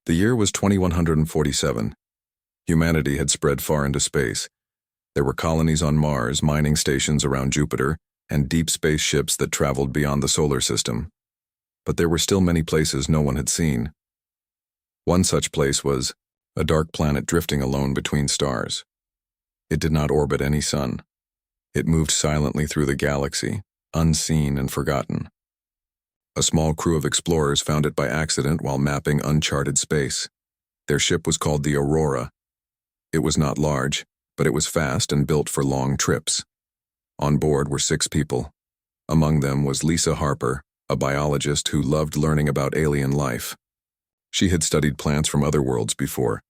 The year was 2147. Humanity had spread far into space. There were colonies on Mars, mining stations around Jupiter, and deep space ships that traveled beyond the solar system. But there were still many places no one had seen. One such place was a dark planet drifting alone between stars. It did not orbit any sun. It moved silently through the galaxy, unseen and forgotten. A small crew of explorers found it by accident while mapping uncharted space. Their ship was called the Aurora. It was not large, but it was fast and built for long trips. On board were 6 people. Among them was Lisa Harper, a biologist who loved learning about alien life. She had studied plants from other worlds before,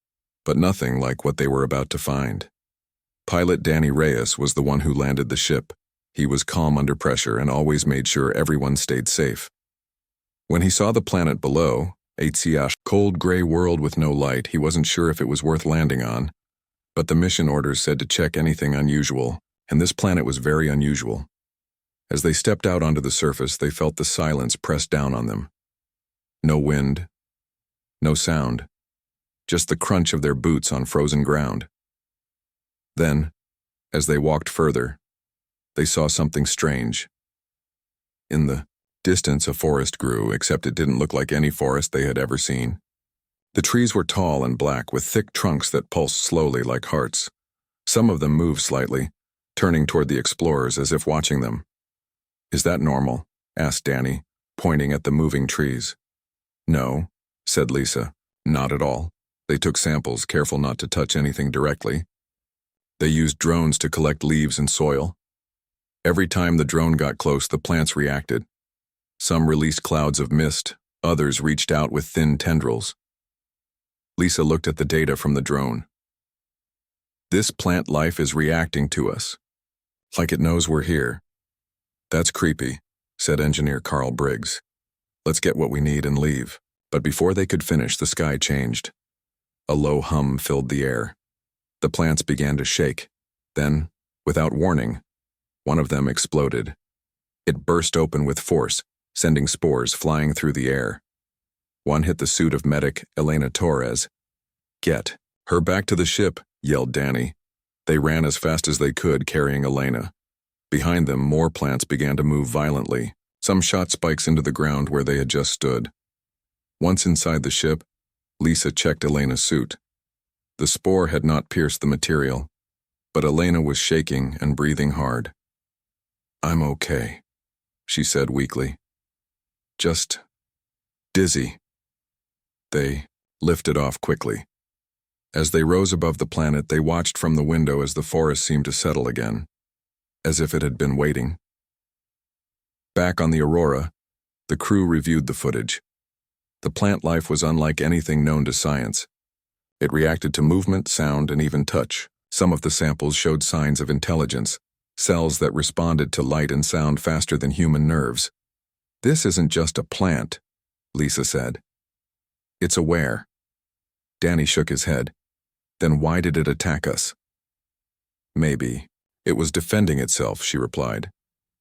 but nothing like what they were about to find. Pilot Danny Reyes was the one who landed the ship. He was calm under pressure and always made sure everyone stayed safe. When he saw the planet below, a cold gray world with no light, he wasn't sure if it was worth landing on. But the mission orders said to check anything unusual, and this planet was very unusual. As they stepped out onto the surface, they felt the silence press down on them. No wind, no sound, just the crunch of their boots on frozen ground. Then, as they walked further, they saw something strange. In the distance, a forest grew, except it didn't look like any forest they had ever seen. The trees were tall and black, with thick trunks that pulsed slowly like hearts. Some of them moved slightly, turning toward the explorers as if watching them. "Is that normal?" asked Danny, pointing at the moving trees. "No," said Lisa, "not at all. They took samples, careful not to touch anything directly. They used drones to collect leaves and soil. Every time the drone got close, the plants reacted. Some released clouds of mist, others reached out with thin tendrils." Lisa looked at the data from the drone. "This plant life is reacting to us, like it knows we're here." "That's creepy," said engineer Carl Briggs. "Let's get what we need and leave." But before they could finish, the sky changed. A low hum filled the air. The plants began to shake. Then, without warning, one of them exploded. It burst open with force, sending spores flying through the air. One hit the suit of medic Elena Torres. "Get her back to the ship," yelled Danny. They ran as fast as they could, carrying Elena. Behind them, more plants began to move violently. Some shot spikes into the ground where they had just stood. Once inside the ship, Lisa checked Elena's suit. The spore had not pierced the material, but Elena was shaking and breathing hard. "I'm okay," she said weakly. "Just dizzy." They lifted off quickly. As they rose above the planet, they watched from the window as the forest seemed to settle again, as if it had been waiting. Back on the Aurora, the crew reviewed the footage. The plant life was unlike anything known to science. It reacted to movement, sound, and even touch. Some of the samples showed signs of intelligence, cells that responded to light and sound faster than human nerves. "This isn't just a plant," Lisa said. "It's aware." Danny shook his head. "Then why did it attack us?" "Maybe it was defending itself," she replied.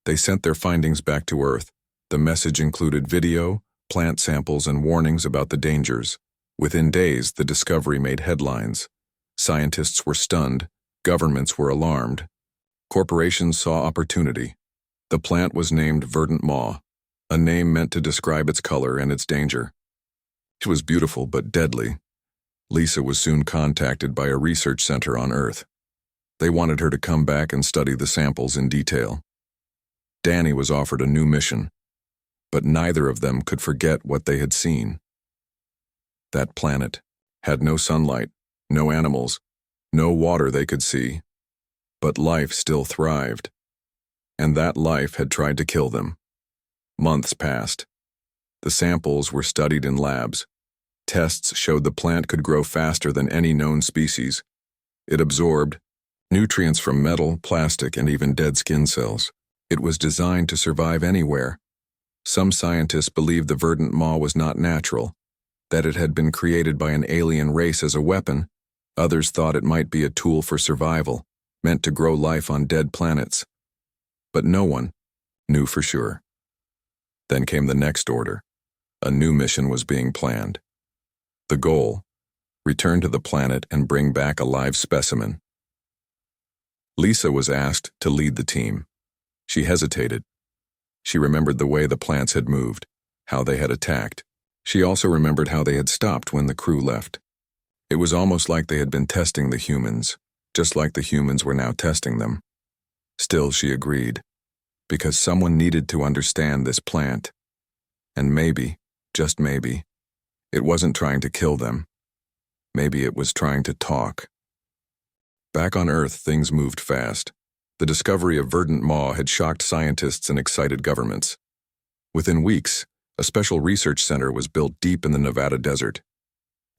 They sent their findings back to Earth. The message included video, plant samples, and warnings about the dangers. Within days, the discovery made headlines. Scientists were stunned. Governments were alarmed. Corporations saw opportunity. The plant was named Verdant Maw, a name meant to describe its color and its danger. It was beautiful but deadly. Lisa was soon contacted by a research center on Earth. They wanted her to come back and study the samples in detail. Danny was offered a new mission, but neither of them could forget what they had seen. That planet had no sunlight, no animals, no water they could see, but life still thrived. And that life had tried to kill them. Months passed. The samples were studied in labs. Tests showed the plant could grow faster than any known species. It absorbed nutrients from metal, plastic, and even dead skin cells. It was designed to survive anywhere. Some scientists believed the verdant maw was not natural, that it had been created by an alien race as a weapon. Others thought it might be a tool for survival, meant to grow life on dead planets. But no one knew for sure. Then came the next order. A new mission was being planned. The goal: return to the planet and bring back a live specimen. Lisa was asked to lead the team. She hesitated. She remembered the way the plants had moved, how they had attacked. She also remembered how they had stopped when the crew left. It was almost like they had been testing the humans, just like the humans were now testing them. Still, she agreed, because someone needed to understand this plant. And maybe, just maybe, it wasn't trying to kill them. Maybe it was trying to talk. Back on Earth, things moved fast. The discovery of verdant maw had shocked scientists and excited governments. Within weeks, a special research center was built deep in the Nevada desert.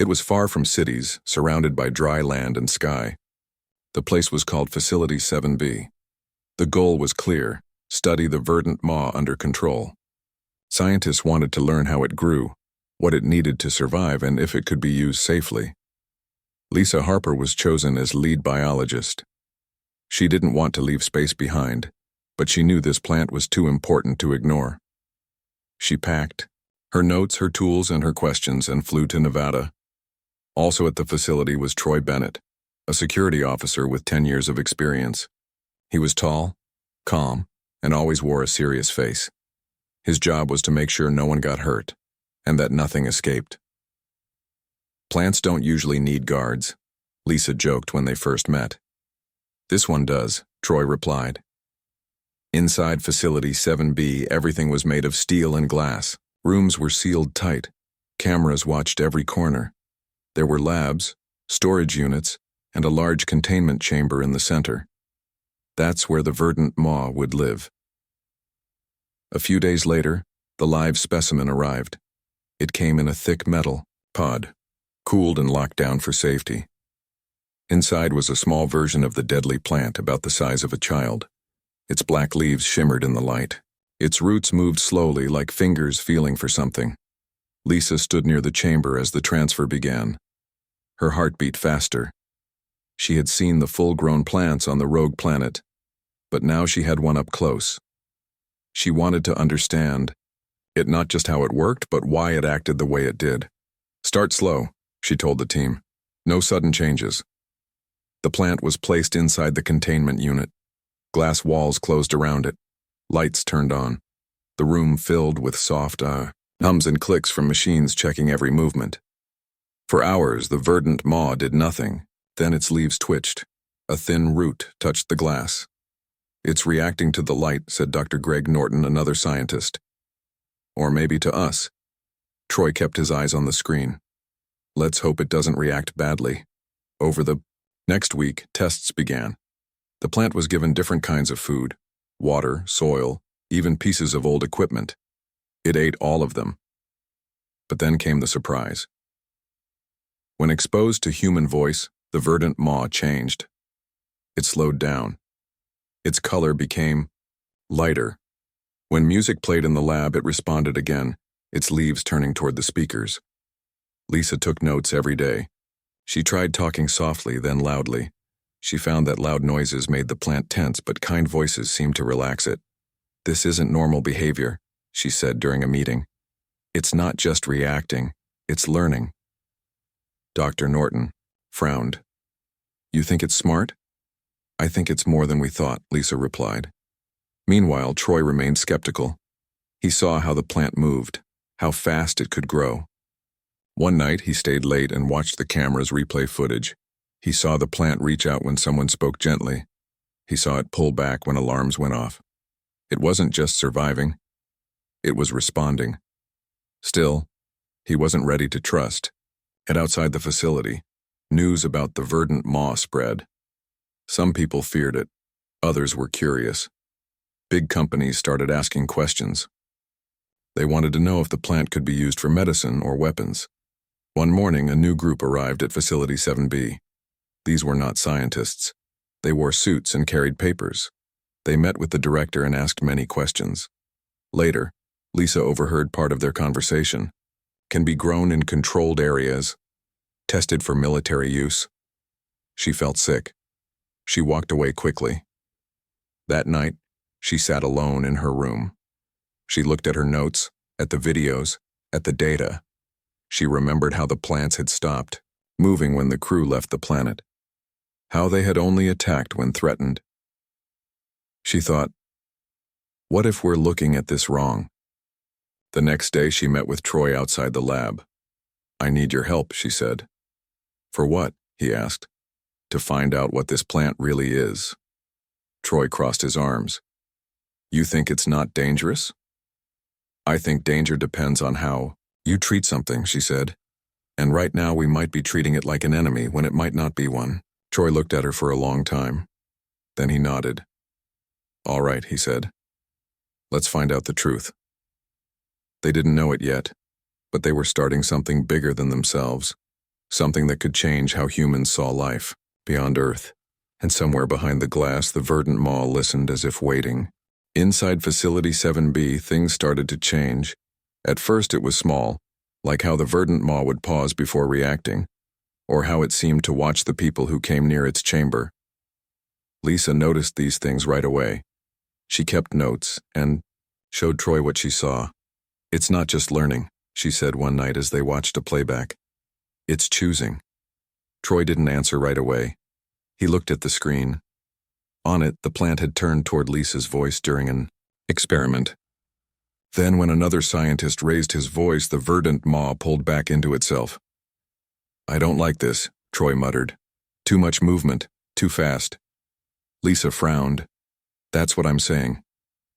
It was far from cities, surrounded by dry land and sky. The place was called Facility 7B. The goal was clear: study the verdant maw under control. Scientists wanted to learn how it grew, what it needed to survive, and if it could be used safely. Lisa Harper was chosen as lead biologist. She didn't want to leave space behind, but she knew this plant was too important to ignore. She packed her notes, her tools, and her questions and flew to Nevada. Also at the facility was Troy Bennett, a security officer with 10 years of experience. He was tall, calm, and always wore a serious face. His job was to make sure no one got hurt, and that nothing escaped. Plants don't usually need guards, Lisa joked when they first met. This one does, Troy replied. Inside Facility 7B, everything was made of steel and glass. Rooms were sealed tight. Cameras watched every corner. There were labs, storage units, and a large containment chamber in the center. That's where the verdant maw would live. A few days later, the live specimen arrived. It came in a thick metal pod, cooled and locked down for safety. Inside was a small version of the deadly plant about the size of a child. Its black leaves shimmered in the light. Its roots moved slowly, like fingers feeling for something. Lisa stood near the chamber as the transfer began. Her heart beat faster. She had seen the full-grown plants on the rogue planet, but now she had one up close. She wanted to understand it, not just how it worked, but why it acted the way it did. Start slow, she told the team. No sudden changes. The plant was placed inside the containment unit. Glass walls closed around it. Lights turned on. The room filled with soft hums and clicks from machines checking every movement. For hours, the verdant maw did nothing. Then its leaves twitched. A thin root touched the glass. It's reacting to the light, said Dr. Greg Norton, another scientist. Or maybe to us. Troy kept his eyes on the screen. Let's hope it doesn't react badly. Over the next week, tests began. The plant was given different kinds of food: water, soil, even pieces of old equipment. It ate all of them. But then came the surprise. When exposed to human voice, the verdant maw changed. It slowed down. Its color became lighter. When music played in the lab, it responded again, its leaves turning toward the speakers. Lisa took notes every day. She tried talking softly, then loudly. She found that loud noises made the plant tense, but kind voices seemed to relax it. This isn't normal behavior, she said during a meeting. It's not just reacting, it's learning. Dr. Norton frowned. You think it's smart? I think it's more than we thought, Lisa replied. Meanwhile, Troy remained skeptical. He saw how the plant moved, how fast it could grow. One night, he stayed late and watched the cameras replay footage. He saw the plant reach out when someone spoke gently. He saw it pull back when alarms went off. It wasn't just surviving. It was responding. Still, he wasn't ready to trust. And outside the facility, news about the verdant maw spread. Some people feared it. Others were curious. Big companies started asking questions. They wanted to know if the plant could be used for medicine or weapons. One morning, a new group arrived at Facility 7B. These were not scientists. They wore suits and carried papers. They met with the director and asked many questions. Later, Lisa overheard part of their conversation. Can be grown in controlled areas. Tested for military use. She felt sick. She walked away quickly. That night, she sat alone in her room. She looked at her notes, at the videos, at the data. She remembered how the plants had stopped moving when the crew left the planet, how they had only attacked when threatened. She thought, what if we're looking at this wrong? The next day she met with Troy outside the lab. I need your help, she said. For what? He asked. To find out what this plant really is. Troy crossed his arms. You think it's not dangerous? I think danger depends on how you treat something, she said. And right now we might be treating it like an enemy when it might not be one. Troy looked at her for a long time. Then he nodded. All right, he said. Let's find out the truth. They didn't know it yet, but they were starting something bigger than themselves, something that could change how humans saw life beyond Earth. And somewhere behind the glass, the verdant maw listened as if waiting. Inside Facility 7B, things started to change. At first it was small, like how the verdant maw would pause before reacting, or how it seemed to watch the people who came near its chamber. Lisa noticed these things right away. She kept notes and showed Troy what she saw. It's not just learning, she said one night as they watched a playback. It's choosing. Troy didn't answer right away. He looked at the screen. On it, the plant had turned toward Lisa's voice during an experiment. Then when another scientist raised his voice, the verdant maw pulled back into itself. I don't like this, Troy muttered. Too much movement, too fast. Lisa frowned. That's what I'm saying.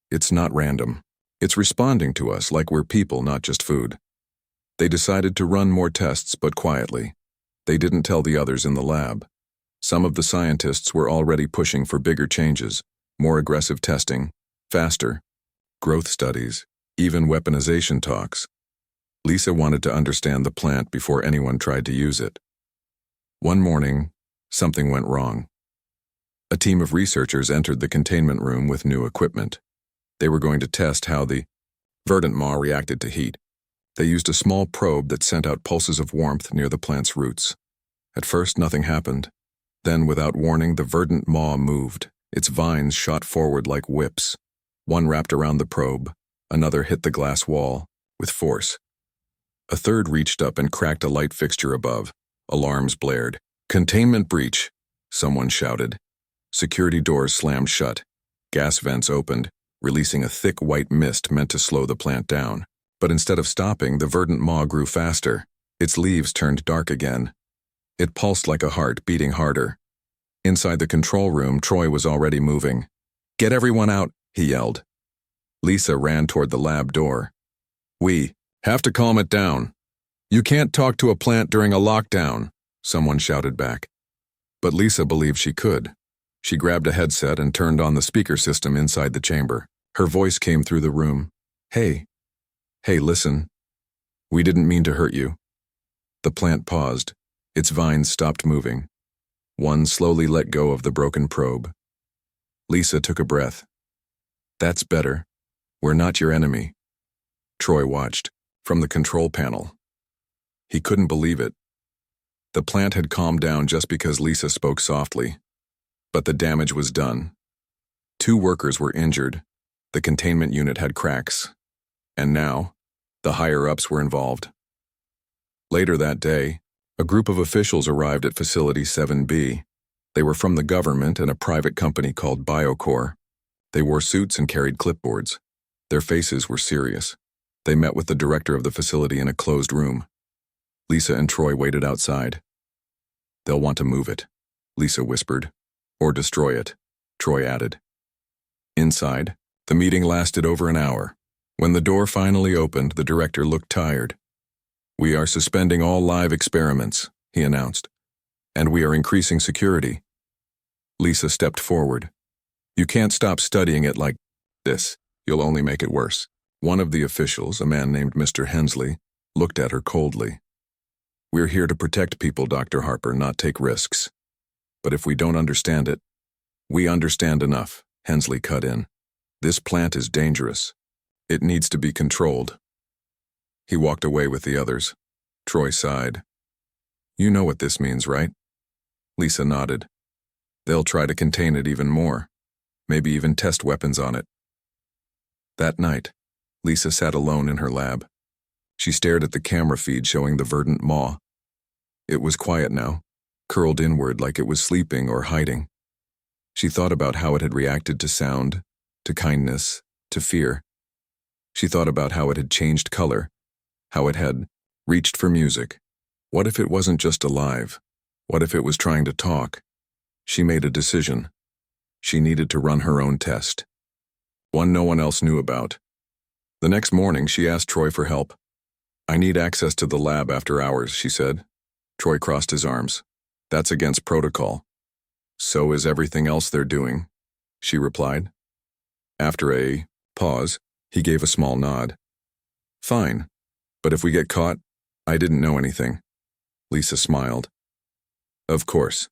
It's not random. It's responding to us like we're people, not just food. They decided to run more tests, but quietly. They didn't tell the others in the lab. Some of the scientists were already pushing for bigger changes, more aggressive testing, faster, growth studies, even weaponization talks. Lisa wanted to understand the plant before anyone tried to use it. One morning, something went wrong. A team of researchers entered the containment room with new equipment. They were going to test how the verdant maw reacted to heat. They used a small probe that sent out pulses of warmth near the plant's roots. At first, nothing happened. Then, without warning, the verdant maw moved. Its vines shot forward like whips. One wrapped around the probe. Another hit the glass wall, with force. A third reached up and cracked a light fixture above. Alarms blared. Containment breach, someone shouted. Security doors slammed shut. Gas vents opened, releasing a thick white mist meant to slow the plant down. But instead of stopping, the verdant maw grew faster. Its leaves turned dark again. It pulsed like a heart, beating harder. Inside the control room, Troy was already moving. Get everyone out, he yelled. Lisa ran toward the lab door. We have to calm it down. You can't talk to a plant during a lockdown, someone shouted back. But Lisa believed she could. She grabbed a headset and turned on the speaker system inside the chamber. Her voice came through the room. Hey, listen. We didn't mean to hurt you. The plant paused. Its vines stopped moving. One slowly let go of the broken probe. Lisa took a breath. That's better. We're not your enemy. Troy watched, from the control panel. He couldn't believe it. The plant had calmed down just because Lisa spoke softly. But the damage was done. 2 workers were injured. The containment unit had cracks. And now, the higher-ups were involved. Later that day, a group of officials arrived at Facility 7B. They were from the government and a private company called BioCore. They wore suits and carried clipboards. Their faces were serious. They met with the director of the facility in a closed room. Lisa and Troy waited outside. They'll want to move it, Lisa whispered. Or destroy it, Troy added. Inside, the meeting lasted over an hour. When the door finally opened, the director looked tired. We are suspending all live experiments, he announced. And we are increasing security. Lisa stepped forward. You can't stop studying it like this. You'll only make it worse. One of the officials, a man named Mr. Hensley, looked at her coldly. We're here to protect people, Dr. Harper, not take risks. But if we don't understand it, we understand enough, Hensley cut in. This plant is dangerous. It needs to be controlled. He walked away with the others. Troy sighed. You know what this means, right? Lisa nodded. They'll try to contain it even more. Maybe even test weapons on it. That night, Lisa sat alone in her lab. She stared at the camera feed showing the verdant maw. It was quiet now, curled inward like it was sleeping or hiding. She thought about how it had reacted to sound, to kindness, to fear. She thought about how it had changed color, how it had reached for music. What if it wasn't just alive? What if it was trying to talk? She made a decision. She needed to run her own test. One no one else knew about. The next morning, she asked Troy for help. "I need access to the lab after hours," she said. Troy crossed his arms. "That's against protocol." "So is everything else they're doing," she replied. After a pause, he gave a small nod. "Fine, but if we get caught, I didn't know anything." Lisa smiled. "Of course."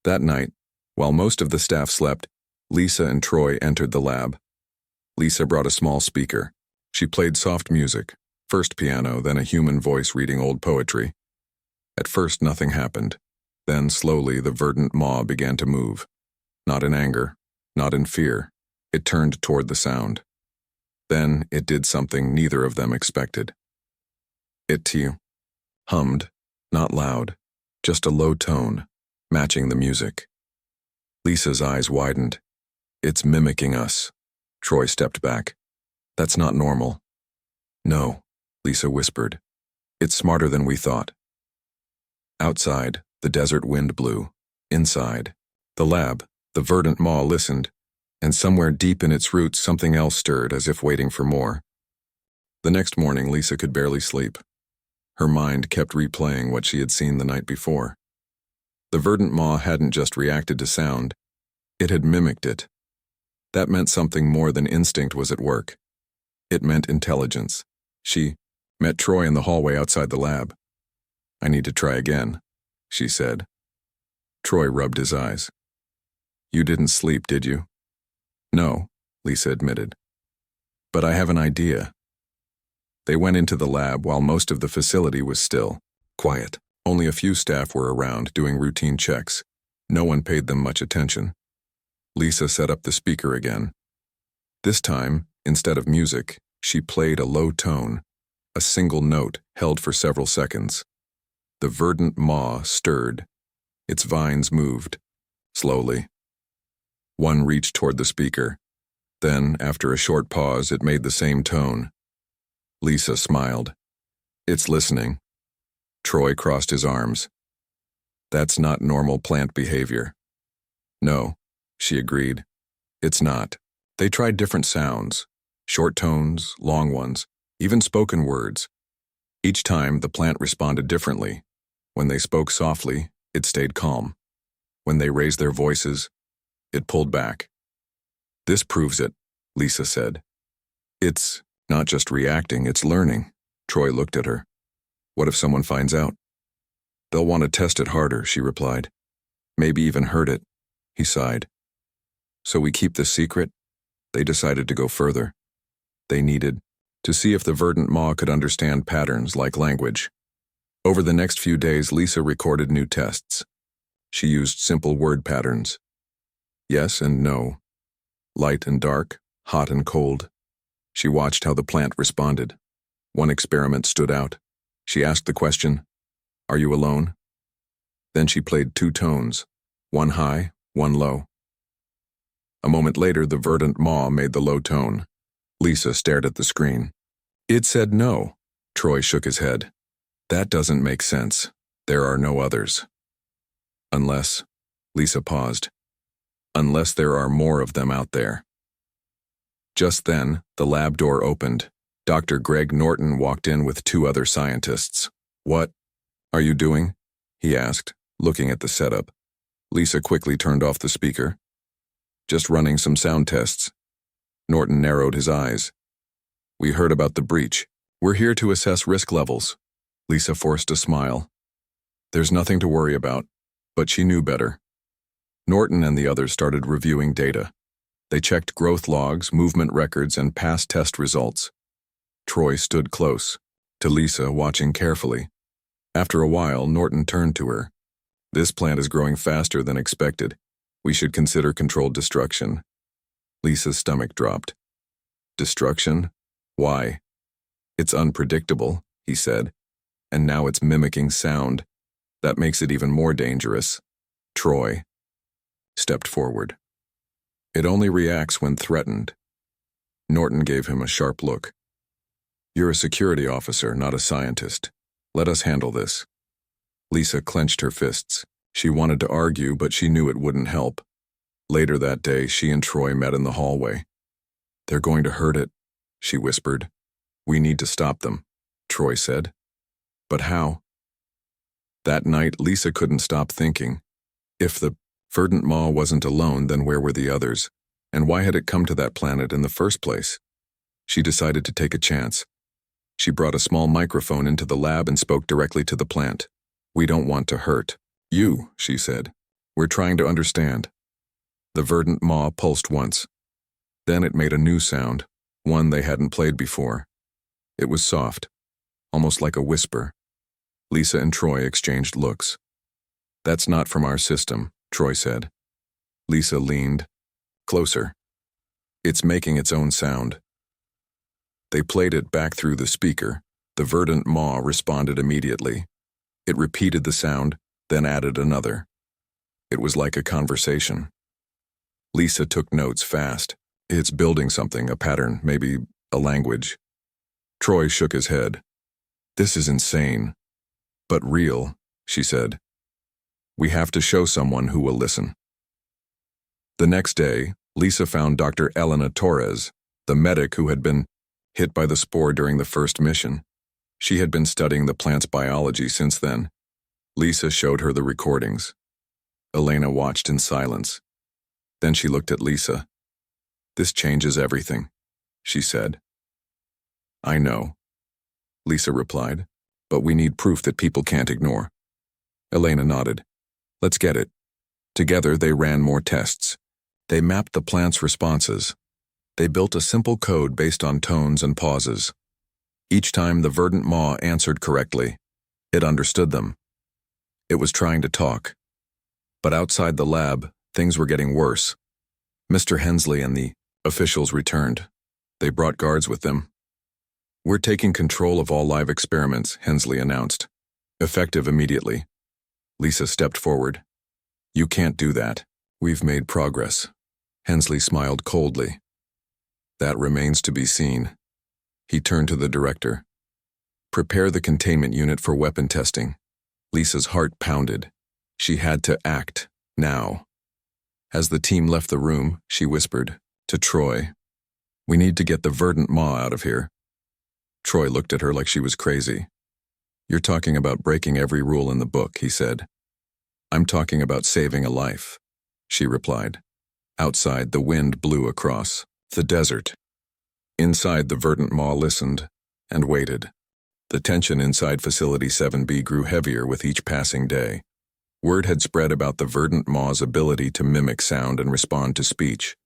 That night, while most of the staff slept, Lisa and Troy entered the lab. Lisa brought a small speaker. She played soft music, first piano, then a human voice reading old poetry. At first, nothing happened. Then, slowly, the verdant maw began to move. Not in anger, not in fear. It turned toward the sound. Then, it did something neither of them expected. It hummed, not loud, just a low tone, matching the music. Lisa's eyes widened. "It's mimicking us." Troy stepped back. "That's not normal." "No," Lisa whispered. "It's smarter than we thought." Outside, the desert wind blew. Inside, the lab, the verdant maw listened, and somewhere deep in its roots something else stirred as if waiting for more. The next morning, Lisa could barely sleep. Her mind kept replaying what she had seen the night before. The verdant maw hadn't just reacted to sound, it had mimicked it. That meant something more than instinct was at work. It meant intelligence. She met Troy in the hallway outside the lab. "I need to try again," she said. Troy rubbed his eyes. "You didn't sleep, did you?" "No," Lisa admitted. "But I have an idea." They went into the lab while most of the facility was still, quiet. Only a few staff were around doing routine checks. No one paid them much attention. Lisa set up the speaker again. This time, instead of music, she played a low tone, a single note held for several seconds. The verdant maw stirred. Its vines moved, slowly. One reached toward the speaker. Then, after a short pause, it made the same tone. Lisa smiled. "It's listening." Troy crossed his arms. "That's not normal plant behavior." "No," she agreed. "It's not." They tried different sounds, short tones, long ones, even spoken words. Each time, the plant responded differently. When they spoke softly, it stayed calm. When they raised their voices, it pulled back. "This proves it," Lisa said. "It's not just reacting, it's learning." Troy looked at her. "What if someone finds out?" "They'll want to test it harder," she replied. "Maybe even hurt it." He sighed. "So we keep this secret?" They decided to go further. They needed to see if the verdant maw could understand patterns like language. Over the next few days, Lisa recorded new tests. She used simple word patterns. Yes and no. Light and dark, hot and cold. She watched how the plant responded. One experiment stood out. She asked the question, "Are you alone?" Then she played two tones, one high, one low. A moment later, the verdant maw made the low tone. Lisa stared at the screen. "It said no." Troy shook his head. "That doesn't make sense. There are no others." "Unless," Lisa paused, "unless there are more of them out there." Just then, the lab door opened. Dr. Greg Norton walked in with two other scientists. "What are you doing?" he asked, looking at the setup. Lisa quickly turned off the speaker. "Just running some sound tests." Norton narrowed his eyes. "We heard about the breach. We're here to assess risk levels." Lisa forced a smile. There's nothing to worry about, but she knew better. Norton and the others started reviewing data. They checked growth logs, movement records, and past test results. Troy stood close, to Lisa, watching carefully. After a while, Norton turned to her. "This plant is growing faster than expected. We should consider controlled destruction." Lisa's stomach dropped. "Destruction? Why?" It's unpredictable, he said, and now it's mimicking sound. That makes it even more dangerous. Troy stepped forward. It only reacts when threatened. Norton gave him a sharp look. You're a security officer, not a scientist. Let us handle this. Lisa clenched her fists. She wanted to argue, but she knew it wouldn't help. Later that day, she and Troy met in the hallway. They're going to hurt it, she whispered. We need to stop them, Troy said. But how? That night, Lisa couldn't stop thinking. If the verdant maw wasn't alone, then where were the others? And why had it come to that planet in the first place? She decided to take a chance. She brought a small microphone into the lab and spoke directly to the plant. We don't want to hurt you, she said. We're trying to understand. The verdant maw pulsed once. Then it made a new sound, one they hadn't played before. It was soft, almost like a whisper. Lisa and Troy exchanged looks. That's not from our system, Troy said. Lisa leaned closer. It's making its own sound. They played it back through the speaker. The verdant maw responded immediately. It repeated the sound, then added another. It was like a conversation. Lisa took notes fast. It's building something, a pattern, maybe a language. Troy shook his head. This is insane. But real, she said. We have to show someone who will listen. The next day, Lisa found Dr. Elena Torres, the medic who had been hit by the spore during the first mission. She had been studying the plant's biology since then. Lisa showed her the recordings. Elena watched in silence. Then she looked at Lisa. This changes everything, she said. I know, Lisa replied, but we need proof that people can't ignore. Elena nodded. Let's get it. Together they ran more tests. They mapped the plant's responses. They built a simple code based on tones and pauses. Each time the verdant maw answered correctly, it understood them. It was trying to talk. But outside the lab, things were getting worse. Mr. Hensley and the officials returned. They brought guards with them. We're taking control of all live experiments, Hensley announced. Effective immediately. Lisa stepped forward. You can't do that. We've made progress. Hensley smiled coldly. That remains to be seen. He turned to the director. Prepare the containment unit for weapon testing. Lisa's heart pounded. She had to act, now. As the team left the room, she whispered to Troy, we need to get the verdant maw out of here. Troy looked at her like she was crazy. You're talking about breaking every rule in the book, he said. I'm talking about saving a life, she replied. Outside, the wind blew across the desert. Inside, the verdant maw listened and waited. The tension inside Facility 7B grew heavier with each passing day. Word had spread about the verdant maw's ability to mimic sound and respond to speech.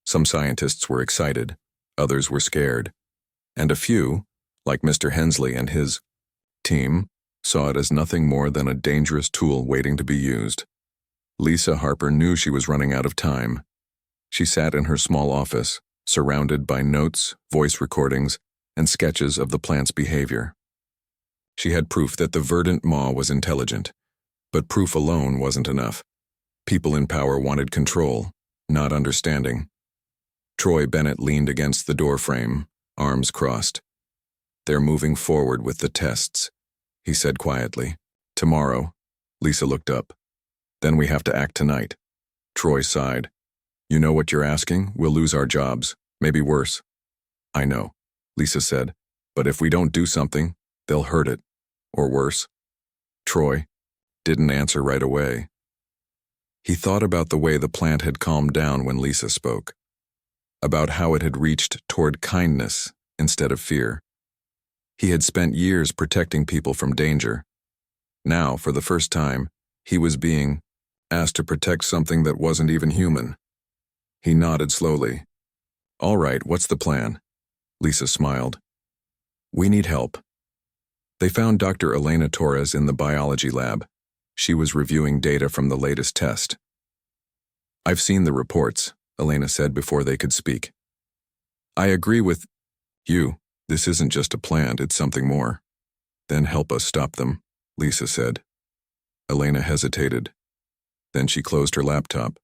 Some scientists were excited, others were scared, and a few, like Mr. Hensley and his team, saw it as nothing more than a dangerous tool waiting to be used. Lisa Harper knew she was running out of time. She sat in her small office, surrounded by notes, voice recordings, and sketches of the plant's behavior. She had proof that the verdant maw was intelligent, but proof alone wasn't enough. People in power wanted control, not understanding. Troy Bennett leaned against the doorframe, arms crossed. They're moving forward with the tests, he said quietly. Tomorrow. Lisa looked up. Then we have to act tonight. Troy sighed. You know what you're asking? We'll lose our jobs. Maybe worse. I know, Lisa said. But if we don't do something, they'll hurt it. Or worse. Troy didn't answer right away. He thought about the way the plant had calmed down when Lisa spoke. About how it had reached toward kindness instead of fear. He had spent years protecting people from danger. Now, for the first time, he was being asked to protect something that wasn't even human. He nodded slowly. All right, what's the plan? Lisa smiled. We need help. They found Dr. Elena Torres in the biology lab. She was reviewing data from the latest test. I've seen the reports, Elena said before they could speak. I agree with you, This isn't just a plant, it's something more. Then help us stop them, Lisa said. Elena hesitated. Then she closed her laptop.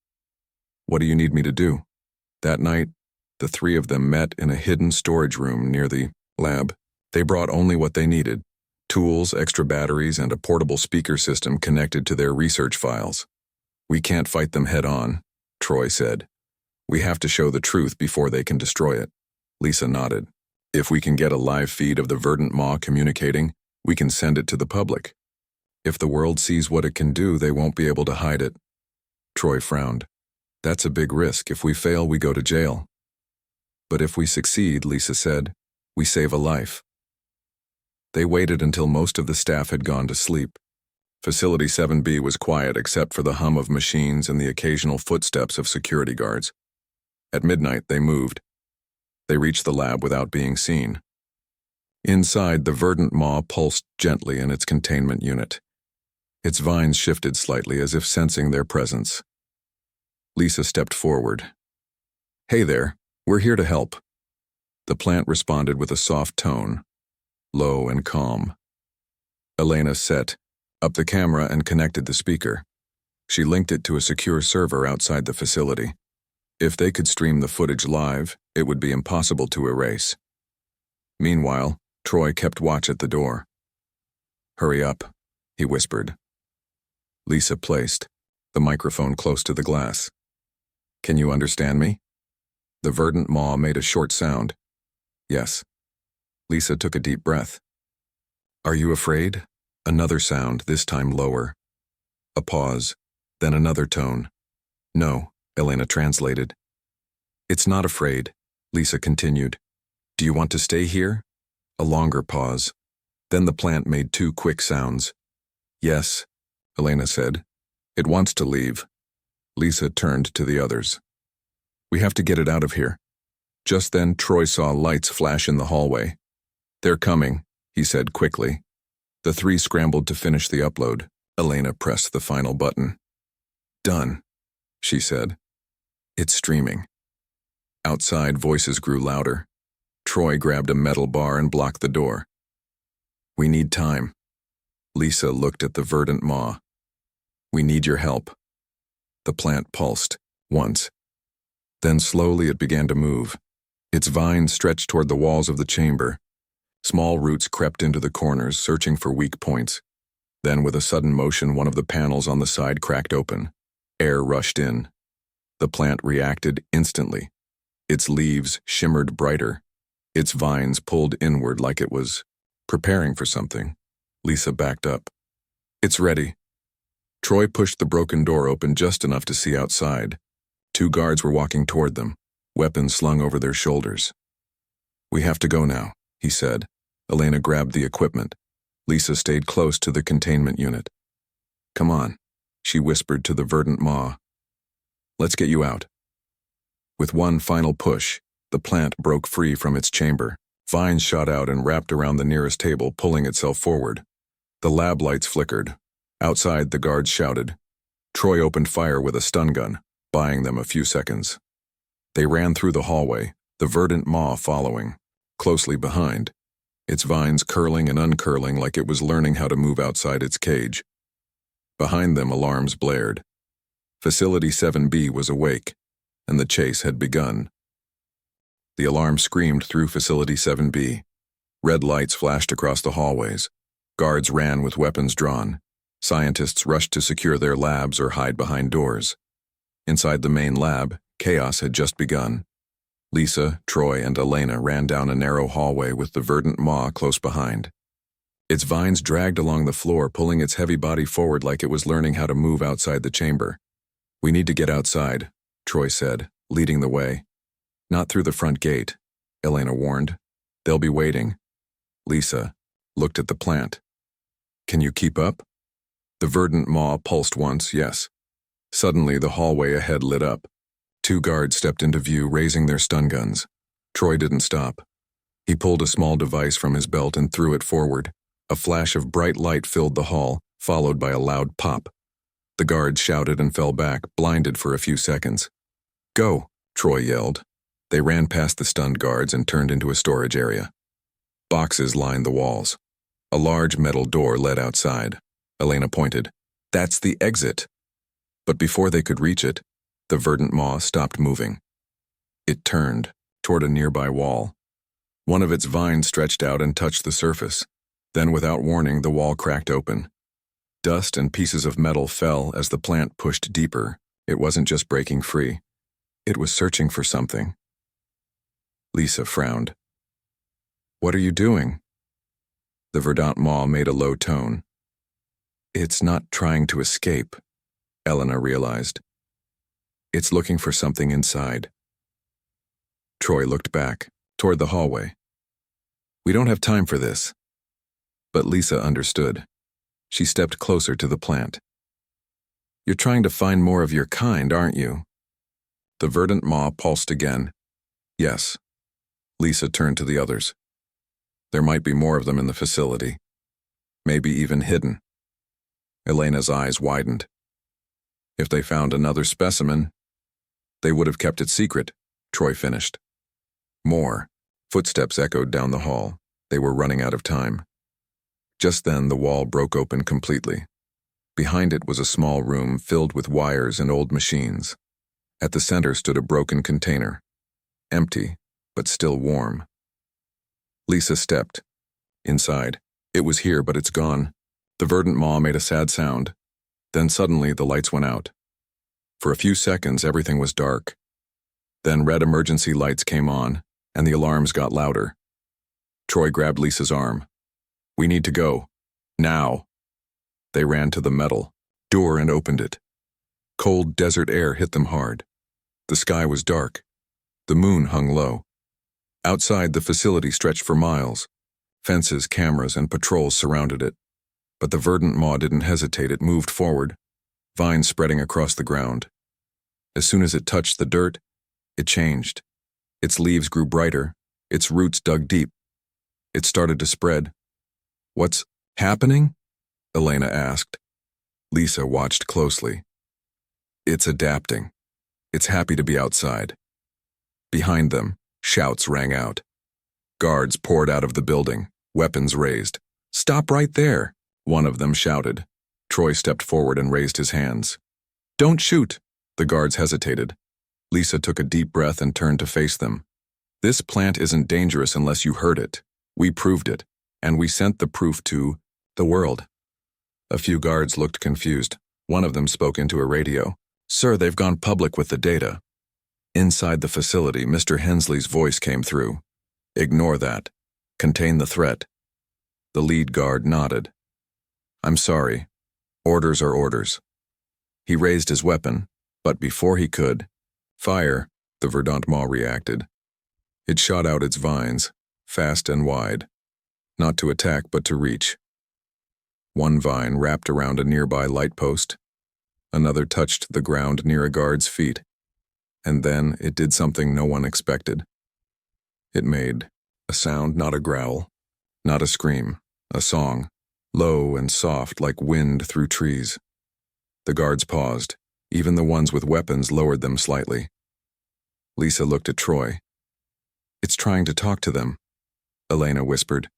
What do you need me to do? That night, the three of them met in a hidden storage room near the lab. They brought only what they needed: tools, extra batteries, and a portable speaker system connected to their research files. We can't fight them head-on, Troy said. We have to show the truth before they can destroy it. Lisa nodded. If we can get a live feed of the verdant maw communicating, we can send it to the public. If the world sees what it can do, they won't be able to hide it. Troy frowned. That's a big risk. If we fail, we go to jail. But if we succeed, Lisa said, we save a life. They waited until most of the staff had gone to sleep. Facility 7B was quiet except for the hum of machines and the occasional footsteps of security guards. At midnight, they moved. They reached the lab without being seen. Inside, the verdant maw pulsed gently in its containment unit. Its vines shifted slightly as if sensing their presence. Lisa stepped forward. Hey there, we're here to help. The plant responded with a soft tone, low and calm. Elena set up the camera and connected the speaker. She linked it to a secure server outside the facility. If they could stream the footage live, it would be impossible to erase. Meanwhile, Troy kept watch at the door. Hurry up, he whispered. Lisa placed the microphone close to the glass. Can you understand me? The verdant maw made a short sound. Yes. Lisa took a deep breath. Are you afraid? Another sound, this time lower. A pause, then another tone. No, Elena translated. It's not afraid, Lisa continued. Do you want to stay here? A longer pause. Then the plant made two quick sounds. Yes, Elena said. It wants to leave. Lisa turned to the others. We have to get it out of here. Just then, Troy saw lights flash in the hallway. They're coming, he said quickly. The three scrambled to finish the upload. Elena pressed the final button. Done, she said. It's streaming. Outside, voices grew louder. Troy grabbed a metal bar and blocked the door. We need time. Lisa looked at the verdant maw. We need your help. The plant pulsed, once. Then slowly it began to move. Its vines stretched toward the walls of the chamber. Small roots crept into the corners, searching for weak points. Then, with a sudden motion, one of the panels on the side cracked open. Air rushed in. The plant reacted instantly. Its leaves shimmered brighter. Its vines pulled inward like it was preparing for something. Lisa backed up. It's ready. Troy pushed the broken door open just enough to see outside. Two guards were walking toward them, weapons slung over their shoulders. We have to go now, he said. Elena grabbed the equipment. Lisa stayed close to the containment unit. Come on, she whispered to the verdant maw. Let's get you out. With one final push, the plant broke free from its chamber. Vines shot out and wrapped around the nearest table, pulling itself forward. The lab lights flickered. Outside, the guards shouted. Troy opened fire with a stun gun, buying them a few seconds. They ran through the hallway, the verdant maw following, closely behind, its vines curling and uncurling like it was learning how to move outside its cage. Behind them, alarms blared. Facility 7B was awake, and the chase had begun. The alarm screamed through Facility 7B. Red lights flashed across the hallways. Guards ran with weapons drawn. Scientists rushed to secure their labs or hide behind doors. Inside the main lab, chaos had just begun. Lisa, Troy, and Elena ran down a narrow hallway with the verdant maw close behind. Its vines dragged along the floor, pulling its heavy body forward like it was learning how to move outside the chamber. We need to get outside, Troy said, leading the way. Not through the front gate, Elena warned. They'll be waiting. Lisa looked at the plant. Can you keep up? The verdant maw pulsed once, yes. Suddenly, the hallway ahead lit up. Two guards stepped into view, raising their stun guns. Troy didn't stop. He pulled a small device from his belt and threw it forward. A flash of bright light filled the hall, followed by a loud pop. The guards shouted and fell back, blinded for a few seconds. Go, Troy yelled. They ran past the stunned guards and turned into a storage area. Boxes lined the walls. A large metal door led outside. Elena pointed. That's the exit. But before they could reach it, the verdant maw stopped moving. It turned toward a nearby wall. One of its vines stretched out and touched the surface. Then, without warning, the wall cracked open. Dust and pieces of metal fell as the plant pushed deeper. It wasn't just breaking free. It was searching for something. Lisa frowned. What are you doing? The verdant maw made a low tone. It's not trying to escape, Elena realized. It's looking for something inside. Troy looked back, toward the hallway. We don't have time for this. But Lisa understood. She stepped closer to the plant. You're trying to find more of your kind, aren't you? The verdant maw pulsed again. Yes. Lisa turned to the others. There might be more of them in the facility. Maybe even hidden. Elena's eyes widened. If they found another specimen, they would have kept it secret, Troy finished. More. Footsteps echoed down the hall. They were running out of time. Just then, the wall broke open completely. Behind it was a small room filled with wires and old machines. At the center stood a broken container. Empty, but still warm. Lisa stepped. Inside. It was here, but it's gone. The verdant maw made a sad sound. Then suddenly, the lights went out. For a few seconds, everything was dark. Then red emergency lights came on, and the alarms got louder. Troy grabbed Lisa's arm. We need to go. Now. They ran to the metal door and opened it. Cold desert air hit them hard. The sky was dark. The moon hung low. Outside, the facility stretched for miles. Fences, cameras, and patrols surrounded it. But the verdant maw didn't hesitate. It moved forward, vines spreading across the ground. As soon as it touched the dirt, it changed. Its leaves grew brighter. Its roots dug deep. It started to spread. What's happening? Elena asked. Lisa watched closely. It's adapting. It's happy to be outside. Behind them, shouts rang out. Guards poured out of the building, weapons raised. Stop right there, one of them shouted. Troy stepped forward and raised his hands. Don't shoot. The guards hesitated. Lisa took a deep breath and turned to face them. This plant isn't dangerous unless you heard it. We proved it, and we sent the proof to the world. A few guards looked confused. One of them spoke into a radio. Sir, they've gone public with the data. Inside the facility, Mr. Hensley's voice came through. Ignore that. Contain the threat. The lead guard nodded. I'm sorry. Orders are orders. He raised his weapon, but before he could fire, the verdant maw reacted. It shot out its vines, fast and wide, not to attack but to reach. One vine wrapped around a nearby light post. Another touched the ground near a guard's feet. And then it did something no one expected. It made a sound, not a growl, not a scream, a song, low and soft like wind through trees. The guards paused. Even the ones with weapons lowered them slightly. Lisa looked at Troy. It's trying to talk to them, Elena whispered.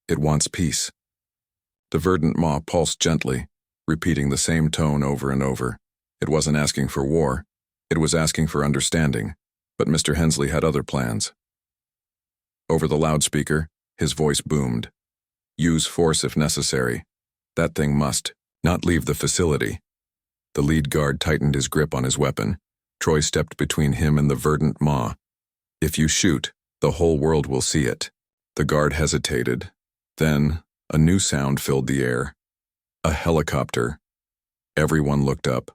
It wants peace. The verdant maw pulsed gently, repeating the same tone over and over. It wasn't asking for war. It was asking for understanding, but Mr. Hensley had other plans. Over the loudspeaker, his voice boomed. Use force if necessary. That thing must not leave the facility. The lead guard tightened his grip on his weapon. Troy stepped between him and the verdant maw. If you shoot, the whole world will see it. The guard hesitated. Then, a new sound filled the air. A helicopter. Everyone looked up.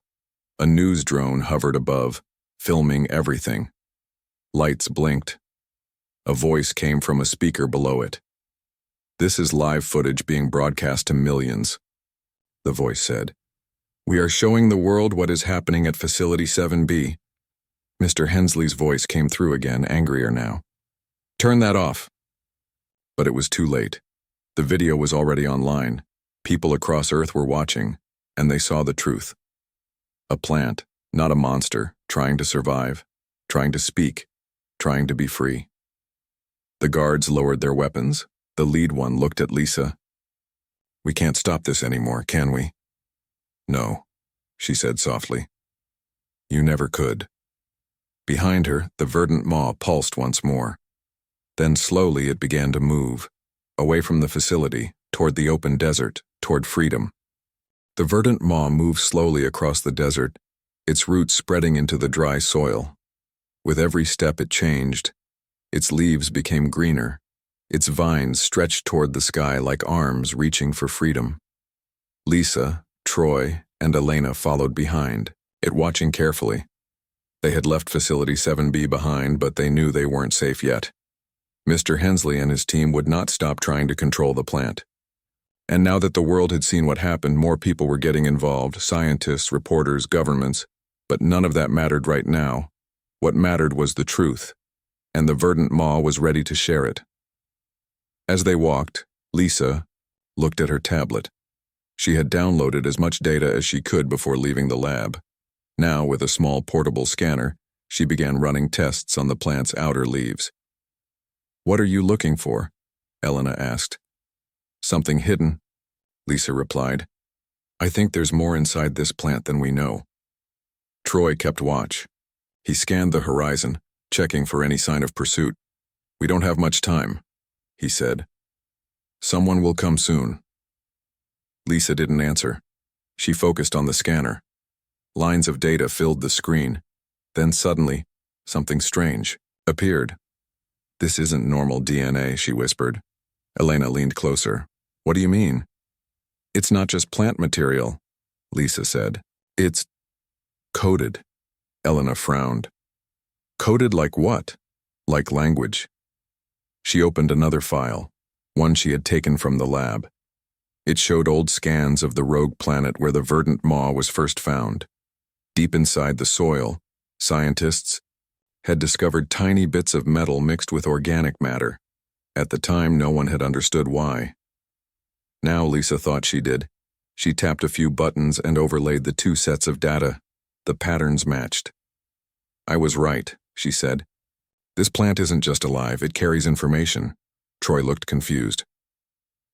A news drone hovered above, filming everything. Lights blinked. A voice came from a speaker below it. This is live footage being broadcast to millions, the voice said. We are showing the world what is happening at Facility 7B. Mr. Hensley's voice came through again, angrier now. Turn that off. But it was too late. The video was already online. People across Earth were watching, and they saw the truth. A plant, not a monster, trying to survive, trying to speak, trying to be free. The guards lowered their weapons. The lead one looked at Lisa. "We can't stop this anymore, can we?" "No," she said softly. "You never could." Behind her, the verdant maw pulsed once more. Then slowly it began to move, away from the facility, toward the open desert, toward freedom. The verdant maw moved slowly across the desert, its roots spreading into the dry soil. With every step it changed. Its leaves became greener. Its vines stretched toward the sky like arms reaching for freedom. Lisa, Troy, and Elena followed behind, it watching carefully. They had left Facility 7B behind, but they knew they weren't safe yet. Mr. Hensley and his team would not stop trying to control the plant. And now that the world had seen what happened, more people were getting involved, scientists, reporters, governments, but none of that mattered right now. What mattered was the truth, and the verdant maw was ready to share it. As they walked, Lisa looked at her tablet. She had downloaded as much data as she could before leaving the lab. Now, with a small portable scanner, she began running tests on the plant's outer leaves. "What are you looking for?" Elena asked. "Something hidden," Lisa replied. "I think there's more inside this plant than we know." Troy kept watch. He scanned the horizon, checking for any sign of pursuit. "We don't have much time," he said. "Someone will come soon." Lisa didn't answer. She focused on the scanner. Lines of data filled the screen. Then suddenly, something strange appeared. "This isn't normal DNA," she whispered. Elena leaned closer. "What do you mean?" "It's not just plant material," Lisa said. "It's coded." Elena frowned. "Coded like what?" "Like language." She opened another file, one she had taken from the lab. It showed old scans of the rogue planet where the verdant maw was first found. Deep inside the soil, scientists had discovered tiny bits of metal mixed with organic matter. At the time, no one had understood why. Now Lisa thought she did. She tapped a few buttons and overlaid the two sets of data. The patterns matched. "I was right," she said. "This plant isn't just alive, it carries information." Troy looked confused.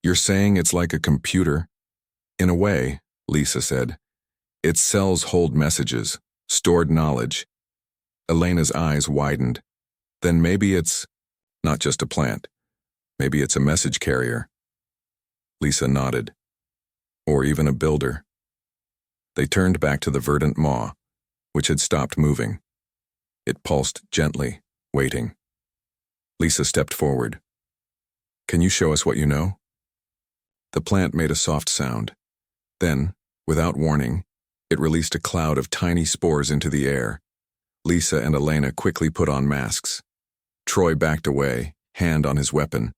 "You're saying it's like a computer?" "In a way," Lisa said. "Its cells hold messages, stored knowledge." Elena's eyes widened. "Then maybe it's not just a plant. Maybe it's a message carrier." Lisa nodded. "Or even a builder." They turned back to the verdant maw, which had stopped moving. It pulsed gently, waiting. Lisa stepped forward. "Can you show us what you know?" The plant made a soft sound. Then, without warning, it released a cloud of tiny spores into the air. Lisa and Elena quickly put on masks. Troy backed away, hand on his weapon,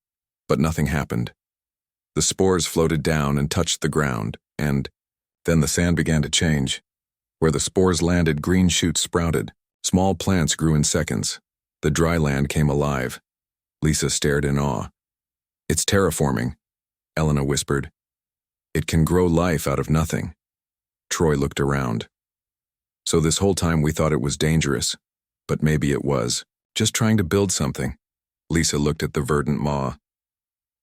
but nothing happened. The spores floated down and touched the ground, and then the sand began to change. Where the spores landed, green shoots sprouted. Small plants grew in seconds. The dry land came alive. Lisa stared in awe. "It's terraforming," Elena whispered. "It can grow life out of nothing." Troy looked around. "So this whole time we thought it was dangerous, but maybe it was. Just trying to build something." Lisa looked at the verdant maw.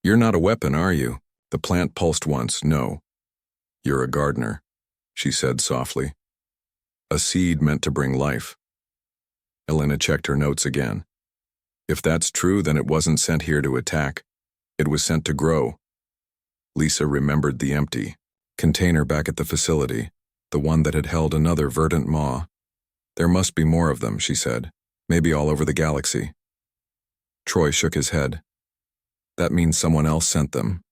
"You're not a weapon, are you?" The plant pulsed once. "No." "You're a gardener," she said softly. "A seed meant to bring life." Elena checked her notes again. "If that's true, then it wasn't sent here to attack. It was sent to grow." Lisa remembered the empty container back at the facility, the one that had held another verdant maw. "There must be more of them," she said. "Maybe all over the galaxy." Troy shook his head. "That means someone else sent them."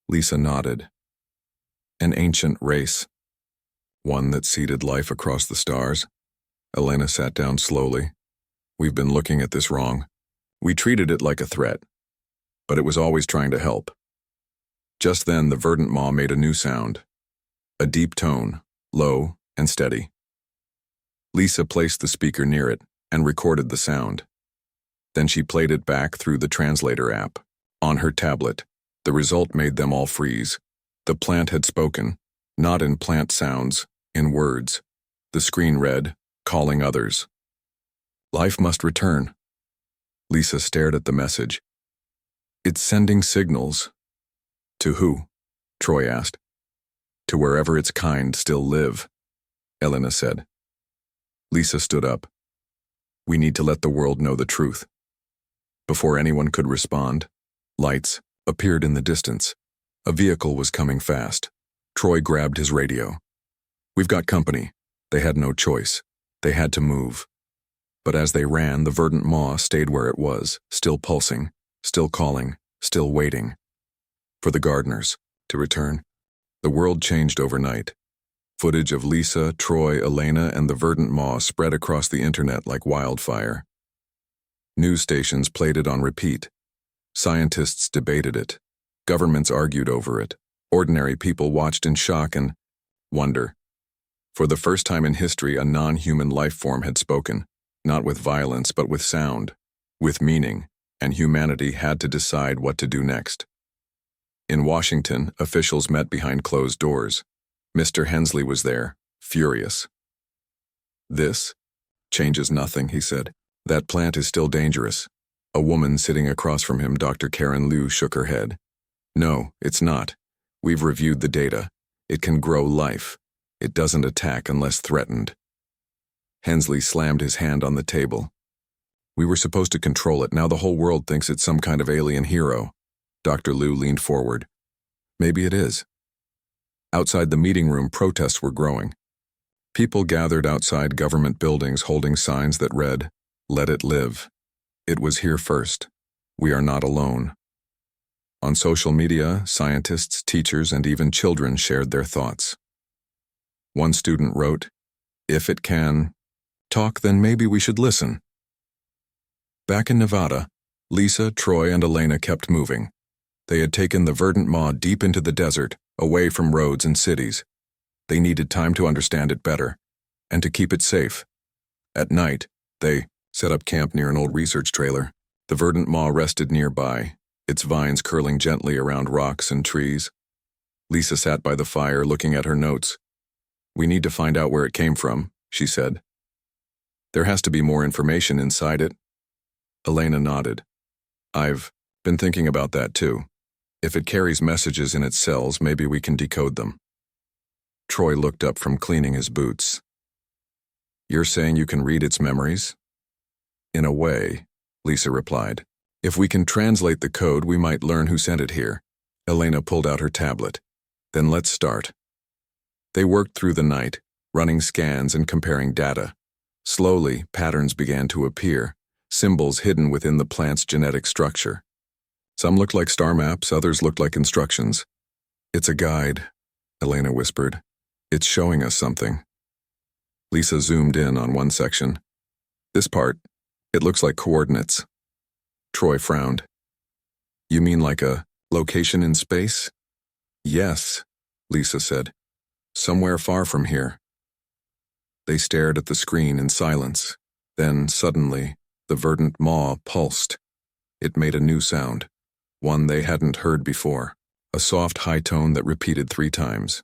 Lisa nodded. "An ancient race. One that seeded life across the stars." Elena sat down slowly. "We've been looking at this wrong. We treated it like a threat, but it was always trying to help." Just then, the verdant maw made a new sound. A deep tone, low and steady. Lisa placed the speaker near it and recorded the sound. Then she played it back through the translator app. On her tablet, the result made them all freeze. The plant had spoken, not in plant sounds, in words. The screen read, "Calling others." "Life must return." Lisa stared at the message. It's sending signals. To who? Troy asked. To wherever its kind still live, Elena said. Lisa stood up. We need to let the world know the truth. Before anyone could respond, lights appeared in the distance. A vehicle was coming fast. Troy grabbed his radio. We've got company. They had no choice. They had to move. But as they ran, the verdant maw stayed where it was, still pulsing, still calling, still waiting. For the gardeners to return. The world changed overnight. Footage of Lisa, Troy, Elena, and the verdant maw spread across the internet like wildfire. News stations played it on repeat. Scientists debated it. Governments argued over it. Ordinary people watched in shock and wonder. For the first time in history, a non-human life form had spoken, not with violence but with sound, with meaning, and humanity had to decide what to do next. In Washington, officials met behind closed doors. Mr. Hensley was there, furious. This changes nothing, he said. That plant is still dangerous. A woman sitting across from him, Dr. Karen Liu, shook her head. No, it's not. We've reviewed the data. It can grow life. It doesn't attack unless threatened. Hensley slammed his hand on the table. We were supposed to control it. Now the whole world thinks it's some kind of alien hero. Dr. Liu leaned forward. Maybe it is. Outside the meeting room, protests were growing. People gathered outside government buildings holding signs that read, "Let it live. It was here first. We are not alone." On social media, scientists, teachers, and even children shared their thoughts. One student wrote, "If it can talk, then maybe we should listen." Back in Nevada, Lisa, Troy, and Elena kept moving. They had taken the verdant maw deep into the desert, away from roads and cities. They needed time to understand it better, and to keep it safe. At night, they set up camp near an old research trailer. The verdant maw rested nearby, its vines curling gently around rocks and trees. Lisa sat by the fire looking at her notes. We need to find out where it came from, she said. There has to be more information inside it. Elena nodded. I've been thinking about that too. If it carries messages in its cells, maybe we can decode them. Troy looked up from cleaning his boots. You're saying you can read its memories? In a way, Lisa replied. If we can translate the code, we might learn who sent it here. Elena pulled out her tablet. Then let's start. They worked through the night, running scans and comparing data. Slowly, patterns began to appear, symbols hidden within the plant's genetic structure. Some looked like star maps, others looked like instructions. It's a guide, Elena whispered. It's showing us something. Lisa zoomed in on one section. This part, it looks like coordinates. Troy frowned. You mean like a location in space? Yes, Lisa said. Somewhere far from here. They stared at the screen in silence. Then, suddenly, the verdant maw pulsed. It made a new sound, one they hadn't heard before, a soft high tone that repeated 3 times.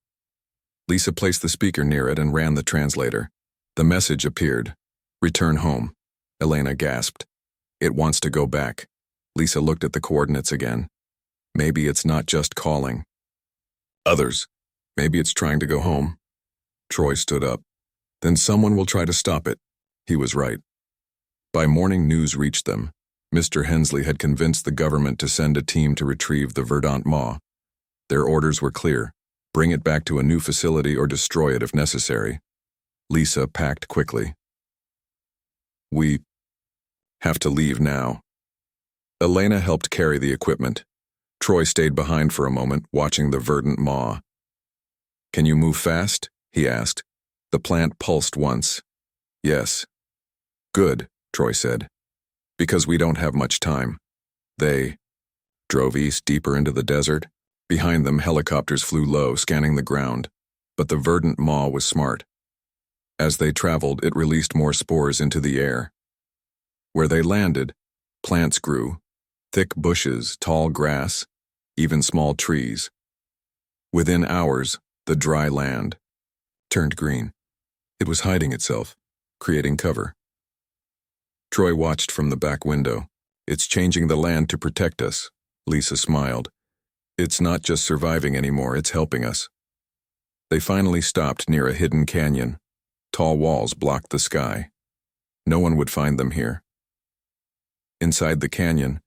Lisa placed the speaker near it and ran the translator. The message appeared. Return home. Elena gasped. It wants to go back. Lisa looked at the coordinates again. Maybe it's not just calling. Others. Maybe it's trying to go home. Troy stood up. Then someone will try to stop it. He was right. By morning, news reached them. Mr. Hensley had convinced the government to send a team to retrieve the verdant maw. Their orders were clear. Bring it back to a new facility or destroy it if necessary. Lisa packed quickly. We have to leave now. Elena helped carry the equipment. Troy stayed behind for a moment, watching the verdant maw. Can you move fast? He asked. The plant pulsed once. Yes. Good, Troy said. Because we don't have much time. They drove east deeper into the desert. Behind them, helicopters flew low, scanning the ground. But the verdant maw was smart. As they traveled, it released more spores into the air. Where they landed, plants grew. Thick bushes, tall grass, even small trees. Within hours, the dry land turned green. It was hiding itself, creating cover. Troy watched from the back window. It's changing the land to protect us, Lisa smiled. It's not just surviving anymore, it's helping us. They finally stopped near a hidden canyon. Tall walls blocked the sky. No one would find them here. Inside the canyon,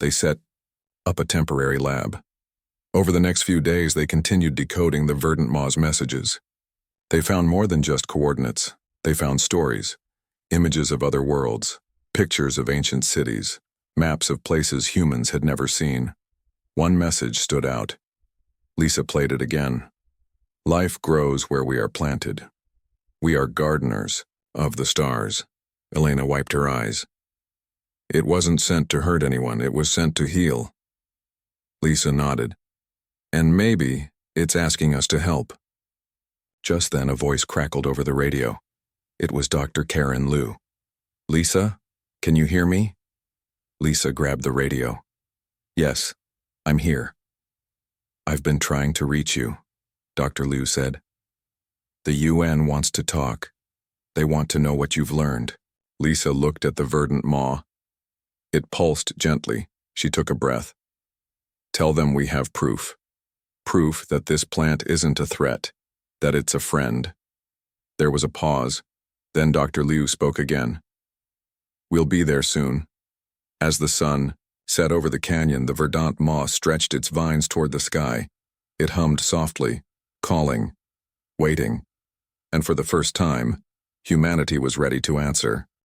they set up a temporary lab. Over the next few days, they continued decoding the Verdant Maw's messages. They found more than just coordinates. They found stories, images of other worlds, pictures of ancient cities, maps of places humans had never seen. One message stood out. Lisa played it again. Life grows where we are planted. We are gardeners of the stars. Elena wiped her eyes. It wasn't sent to hurt anyone, it was sent to heal. Lisa nodded. And maybe it's asking us to help. Just then a voice crackled over the radio. It was Dr. Karen Liu. Lisa, can you hear me? Lisa grabbed the radio. Yes, I'm here. I've been trying to reach you, Dr. Liu said. The UN wants to talk. They want to know what you've learned. Lisa looked at the Verdant Maw. It pulsed gently. She took a breath. Tell them we have proof. Proof that this plant isn't a threat, that it's a friend. There was a pause. Then Dr. Liu spoke again. We'll be there soon. As the sun set over the canyon, the Verdant Maw stretched its vines toward the sky. It hummed softly, calling, waiting. And for the first time, humanity was ready to answer.